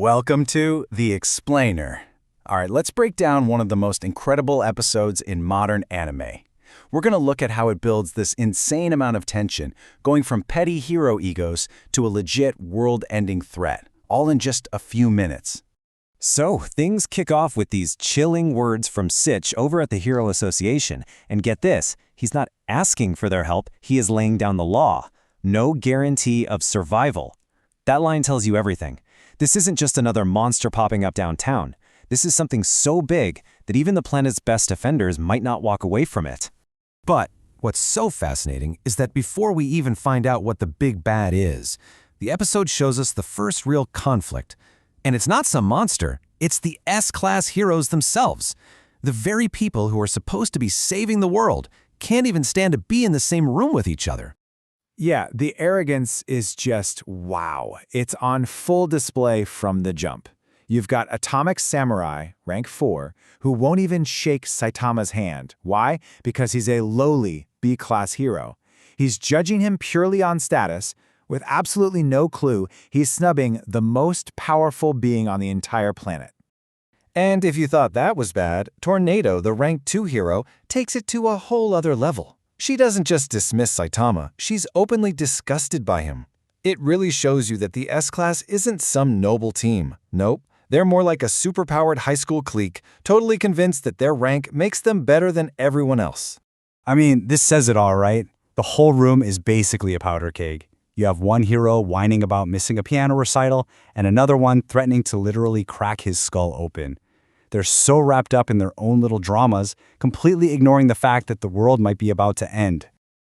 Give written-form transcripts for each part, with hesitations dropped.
Welcome to The Explainer. All right, let's break down one of the most incredible episodes in modern anime. We're going to look at how it builds this insane amount of tension, going from petty hero egos to a legit world-ending threat, all in just a few minutes. So, things kick off with these chilling words from Sitch over at the Hero Association. And get this, he's not asking for their help, he is laying down the law. No guarantee of survival. That line tells you everything. This isn't just another monster popping up downtown. This is something so big that even the planet's best defenders might not walk away from it. But what's so fascinating is that before we even find out what the big bad is, the episode shows us the first real conflict. And it's not some monster, it's the S-class heroes themselves. The very people who are supposed to be saving the world can't even stand to be in the same room with each other. Yeah, the arrogance is just wow. It's on full display from the jump. You've got Atomic Samurai, rank 4, who won't even shake Saitama's hand. Why? Because he's a lowly B-class hero. He's judging him purely on status, with absolutely no clue he's snubbing the most powerful being on the entire planet. And if you thought that was bad, Tornado, the rank 2 hero, takes it to a whole other level. She doesn't just dismiss Saitama, she's openly disgusted by him. It really shows you that the S-Class isn't some noble team. Nope, they're more like a superpowered high school clique, totally convinced that their rank makes them better than everyone else. I mean, this says it all, right? The whole room is basically a powder keg. You have one hero whining about missing a piano recital, and another one threatening to literally crack his skull open. They're so wrapped up in their own little dramas, completely ignoring the fact that the world might be about to end.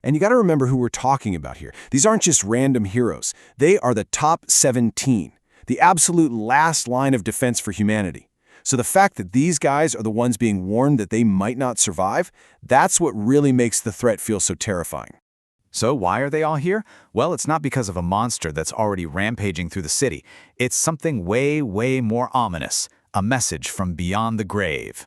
And you gotta remember who we're talking about here. These aren't just random heroes. They are the top 17, the absolute last line of defense for humanity. So the fact that these guys are the ones being warned that they might not survive, that's what really makes the threat feel so terrifying. So why are they all here? Well, it's not because of a monster that's already rampaging through the city. It's something way, way more ominous. A message from beyond the grave.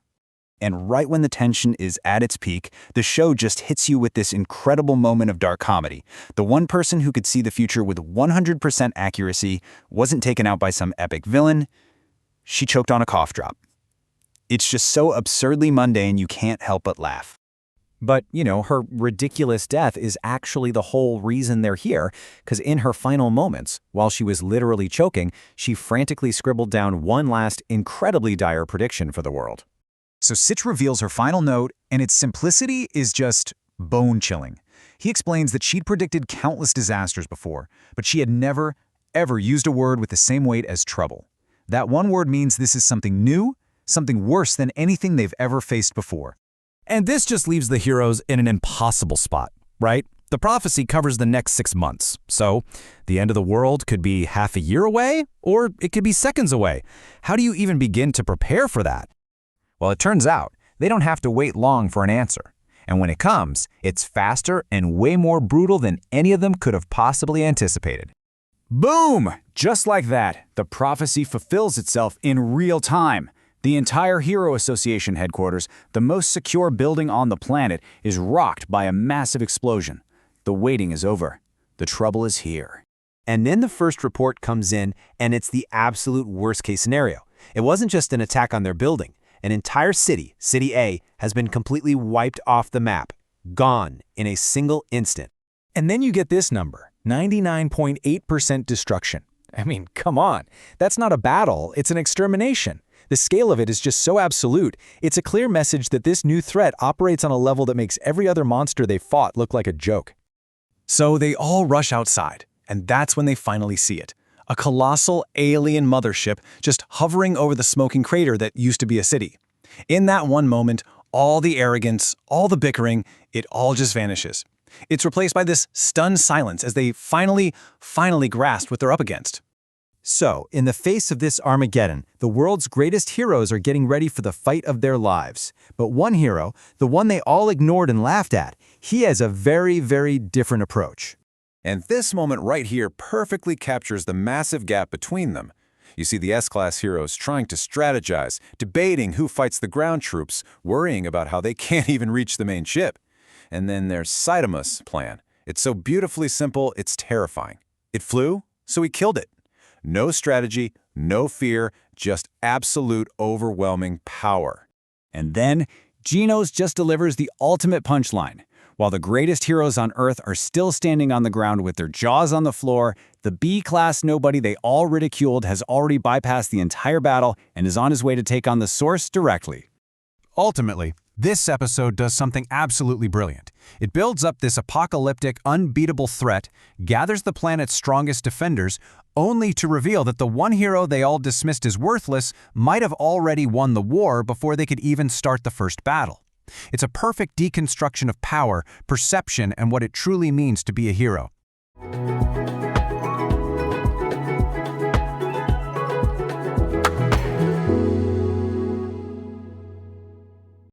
And right when the tension is at its peak, the show just hits you with this incredible moment of dark comedy. The one person who could see the future with 100% accuracy wasn't taken out by some epic villain. She choked on a cough drop. It's just so absurdly mundane you can't help but laugh. But, her ridiculous death is actually the whole reason they're here, because in her final moments, while she was literally choking, she frantically scribbled down one last incredibly dire prediction for the world. So Sitch reveals her final note, and its simplicity is just bone-chilling. He explains that she'd predicted countless disasters before, but she had never, ever used a word with the same weight as trouble. That one word means this is something new, something worse than anything they've ever faced before. And this just leaves the heroes in an impossible spot, right? The prophecy covers the next 6 months, so the end of the world could be half a year away, or it could be seconds away. How do you even begin to prepare for that? Well, it turns out they don't have to wait long for an answer. And when it comes, it's faster and way more brutal than any of them could have possibly anticipated. Boom! Just like that, the prophecy fulfills itself in real time. The entire Hero Association headquarters, the most secure building on the planet, is rocked by a massive explosion. The waiting is over. The trouble is here. And then the first report comes in, and it's the absolute worst-case scenario. It wasn't just an attack on their building. An entire city, City A, has been completely wiped off the map, gone in a single instant. And then you get this number, 99.8% destruction. I mean, come on. That's not a battle, it's an extermination. The scale of it is just so absolute, it's a clear message that this new threat operates on a level that makes every other monster they fought look like a joke. So they all rush outside, and that's when they finally see it. A colossal alien mothership just hovering over the smoking crater that used to be a city. In that one moment, all the arrogance, all the bickering, it all just vanishes. It's replaced by this stunned silence as they finally grasp what they're up against. So, in the face of this Armageddon, the world's greatest heroes are getting ready for the fight of their lives. But one hero, the one they all ignored and laughed at, he has a very, very different approach. And this moment right here perfectly captures the massive gap between them. You see the S-Class heroes trying to strategize, debating who fights the ground troops, worrying about how they can't even reach the main ship. And then there's Saitama's plan. It's so beautifully simple, it's terrifying. It flew, so he killed it. No strategy, No fear, just absolute overwhelming power. And then, Genos just delivers the ultimate punchline. While the greatest heroes on Earth are still standing on the ground with their jaws on the floor, the B-class nobody they all ridiculed has already bypassed the entire battle and is on his way to take on the Source directly. Ultimately, this episode does something absolutely brilliant. It builds up this apocalyptic, unbeatable threat, gathers the planet's strongest defenders, only to reveal that the one hero they all dismissed as worthless might have already won the war before they could even start the first battle. It's a perfect deconstruction of power, perception, and what it truly means to be a hero.